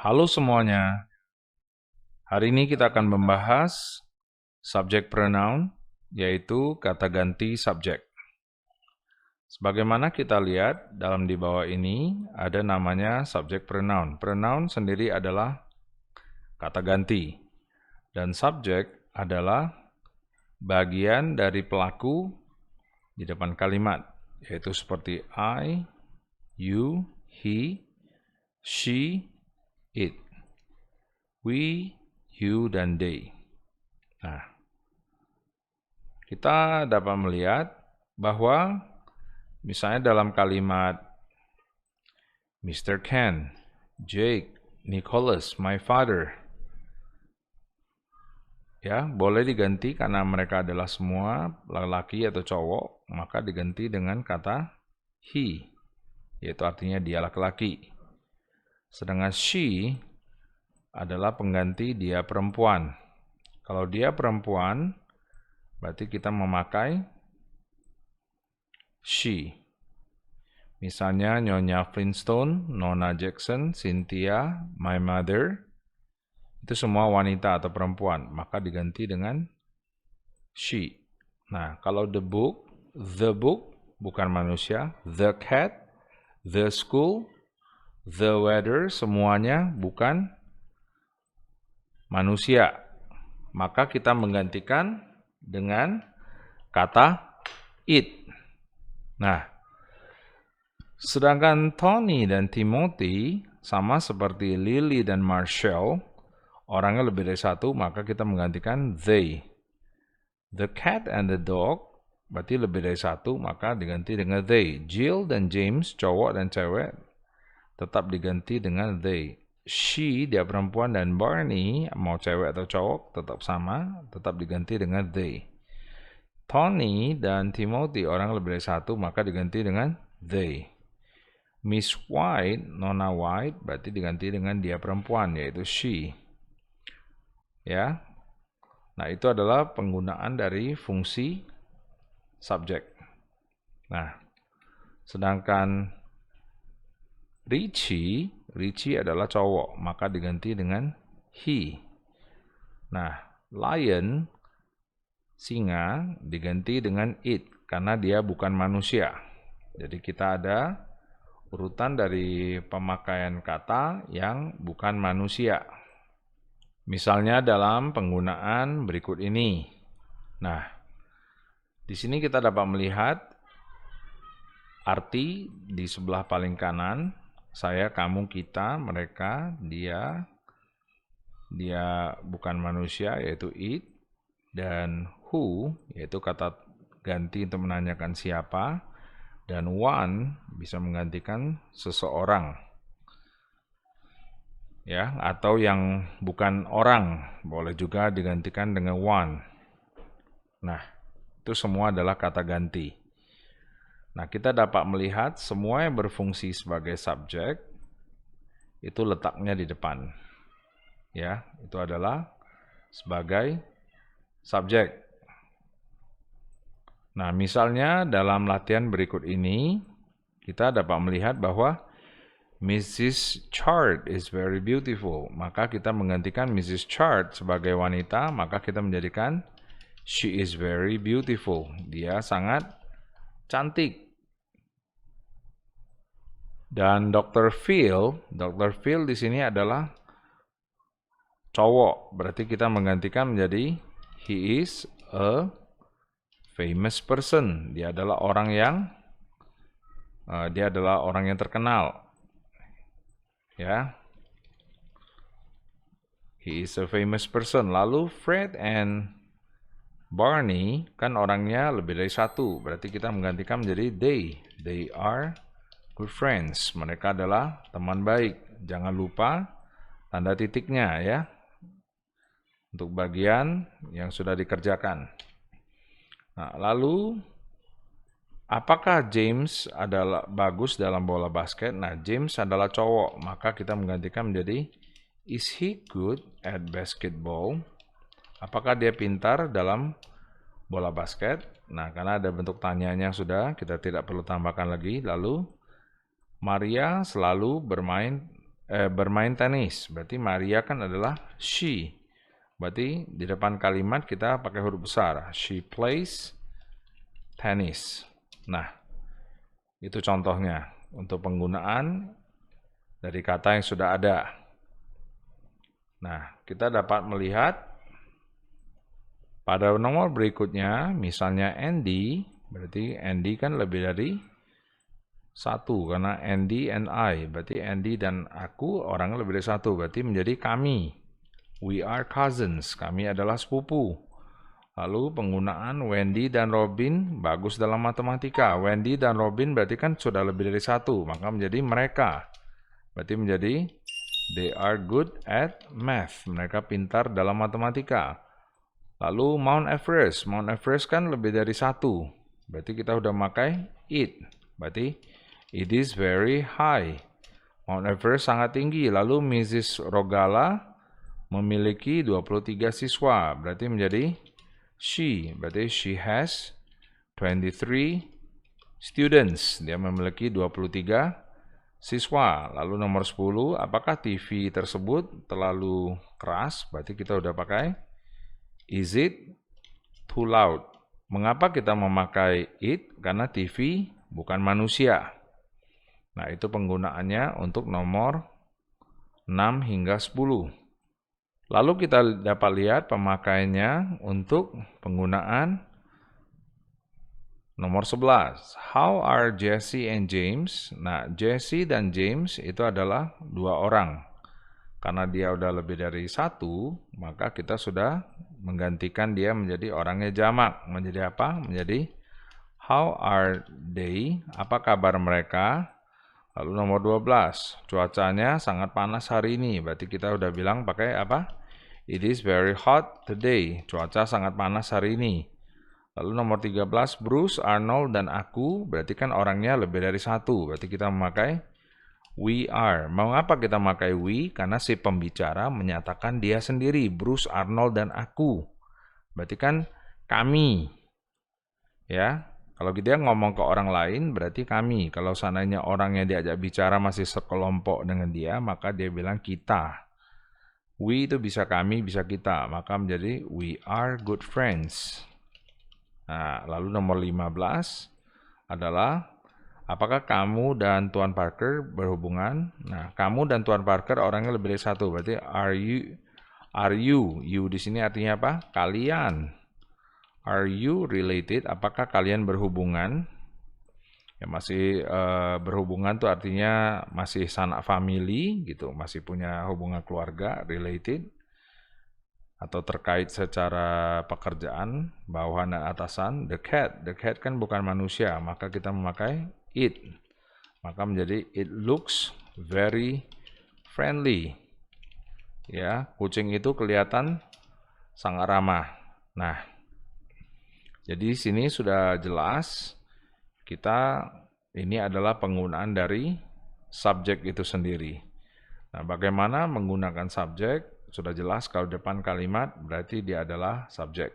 Halo semuanya, hari ini kita akan membahas subject pronoun, yaitu kata ganti subjek. Sebagaimana kita lihat dalam di bawah ini, ada namanya subject pronoun. Pronoun sendiri adalah kata ganti, dan subjek adalah bagian dari pelaku di depan kalimat, yaitu seperti I, you, he, she, it. We, you, dan they. Nah, kita dapat melihat bahwa misalnya dalam kalimat Mr. Ken, Jake, Nicholas, my father, ya boleh diganti karena mereka adalah semua laki atau cowok, maka diganti dengan kata he, yaitu artinya dia laki-laki. Sedangkan she adalah pengganti dia perempuan. Kalau dia perempuan, berarti kita memakai she. Misalnya Nyonya Flintstone, Nona Jackson, Cynthia, my mother, itu semua wanita atau perempuan, maka diganti dengan she. Nah, kalau the book bukan manusia, the cat, the school, the weather, semuanya bukan manusia. Maka kita menggantikan dengan kata it. Nah, sedangkan Tony dan Timothy sama seperti Lily dan Marshall, orangnya lebih dari satu, maka kita menggantikan they. The cat and the dog, berarti lebih dari satu, maka diganti dengan they. Jill dan James, cowok dan cewek, tetap diganti dengan they. She, dia perempuan, dan Barney, mau cewek atau cowok, tetap sama, tetap diganti dengan they. Tony dan Timothy, orang lebih dari satu, maka diganti dengan they. Miss White, Nona White, berarti diganti dengan dia perempuan, yaitu she. Ya, nah itu adalah penggunaan dari fungsi subjek. Nah, sedangkan Richie adalah cowok, maka diganti dengan he. Nah, lion, singa, diganti dengan it, karena dia bukan manusia. Jadi kita ada urutan dari pemakaian kata yang bukan manusia. Misalnya dalam penggunaan berikut ini. Nah, di sini kita dapat melihat arti di sebelah paling kanan, saya, kamu, kita, mereka, dia bukan manusia, yaitu it, dan who, yaitu kata ganti untuk menanyakan siapa, dan one bisa menggantikan seseorang, ya, atau yang bukan orang, boleh juga digantikan dengan one. Nah, itu semua adalah kata ganti. Nah, kita dapat melihat semua yang berfungsi sebagai subjek itu letaknya di depan. Ya, itu adalah sebagai subjek. Nah, misalnya dalam latihan berikut ini kita dapat melihat bahwa Mrs. Chart is very beautiful. Maka kita menggantikan Mrs. Chart sebagai wanita, maka kita menjadikan she is very beautiful. Dia sangat cantik. Dan Dr. Phil di sini adalah cowok, berarti kita menggantikan menjadi he is a famous person. Dia adalah orang yang terkenal. Ya. He is a famous person. Lalu Fred and Barney kan orangnya lebih dari satu, berarti kita menggantikan menjadi they. They are good friends. Mereka adalah teman baik. Jangan lupa tanda titiknya ya. Untuk bagian yang sudah dikerjakan. Nah, lalu apakah James adalah bagus dalam bola basket? Nah, James adalah cowok, maka kita menggantikan menjadi is he good at basketball? Apakah dia pintar dalam bola basket? Nah, karena ada bentuk tanyanya sudah, kita tidak perlu tambahkan lagi. Lalu Maria selalu bermain tenis. Berarti Maria kan adalah she. Berarti di depan kalimat kita pakai huruf besar. She plays tennis. Nah, itu contohnya untuk penggunaan dari kata yang sudah ada. Nah, kita dapat melihat pada nomor berikutnya, misalnya Andy, berarti Andy kan lebih dari satu, karena Andy and I, berarti Andy dan aku orang lebih dari satu, berarti menjadi kami. We are cousins, kami adalah sepupu. Lalu penggunaan Wendy dan Robin bagus dalam matematika. Wendy dan Robin berarti kan sudah lebih dari satu, maka menjadi mereka. Berarti menjadi they are good at math, mereka pintar dalam matematika. Lalu Mount Everest kan lebih dari satu, berarti kita udah pakai it, berarti it is very high. Mount Everest sangat tinggi. Lalu Mrs. Rogala memiliki 23 siswa. Berarti menjadi she. Berarti she has 23 students. Dia memiliki 23 siswa. Lalu nomor 10, apakah TV tersebut terlalu keras? Berarti kita udah pakai is it too loud? Mengapa kita memakai it? Karena TV bukan manusia. Nah, itu penggunaannya untuk nomor 6 hingga 10. Lalu kita dapat lihat pemakaiannya untuk penggunaan nomor 11. How are Jesse and James? Nah, Jesse dan James itu adalah dua orang. Karena dia udah lebih dari satu, maka kita sudah menggantikan dia menjadi orangnya jamak. Menjadi apa? Menjadi how are they? Apa kabar mereka? Lalu nomor 12, cuacanya sangat panas hari ini. Berarti kita udah bilang pakai apa? It is very hot today. Cuaca sangat panas hari ini. Lalu nomor 13, Bruce, Arnold, dan aku. Berarti kan orangnya lebih dari satu. Berarti kita memakai we are. Mengapa kita memakai we? Karena si pembicara menyatakan dia sendiri. Bruce, Arnold, dan aku. Berarti kan kami. Ya. Kalau dia ngomong ke orang lain, berarti kami. Kalau seandainya orang yang diajak bicara masih sekelompok dengan dia, maka dia bilang kita. We itu bisa kami, bisa kita. Maka menjadi we are good friends. Nah, lalu nomor 15 adalah apakah kamu dan Tuan Parker berhubungan? Nah, kamu dan Tuan Parker orangnya lebih dari satu. Berarti are you? You di sini artinya apa? Kalian. Are you related? Apakah kalian berhubungan? Ya masih berhubungan tuh artinya masih sanak family gitu, masih punya hubungan keluarga, related, atau terkait secara pekerjaan, bawahan dan atasan. The cat kan bukan manusia, maka kita memakai it. Maka menjadi it looks very friendly. Ya, kucing itu kelihatan sangat ramah. Nah, jadi sini sudah jelas ini adalah penggunaan dari subjek itu sendiri. Nah, bagaimana menggunakan subjek? Sudah jelas kalau depan kalimat berarti dia adalah subjek.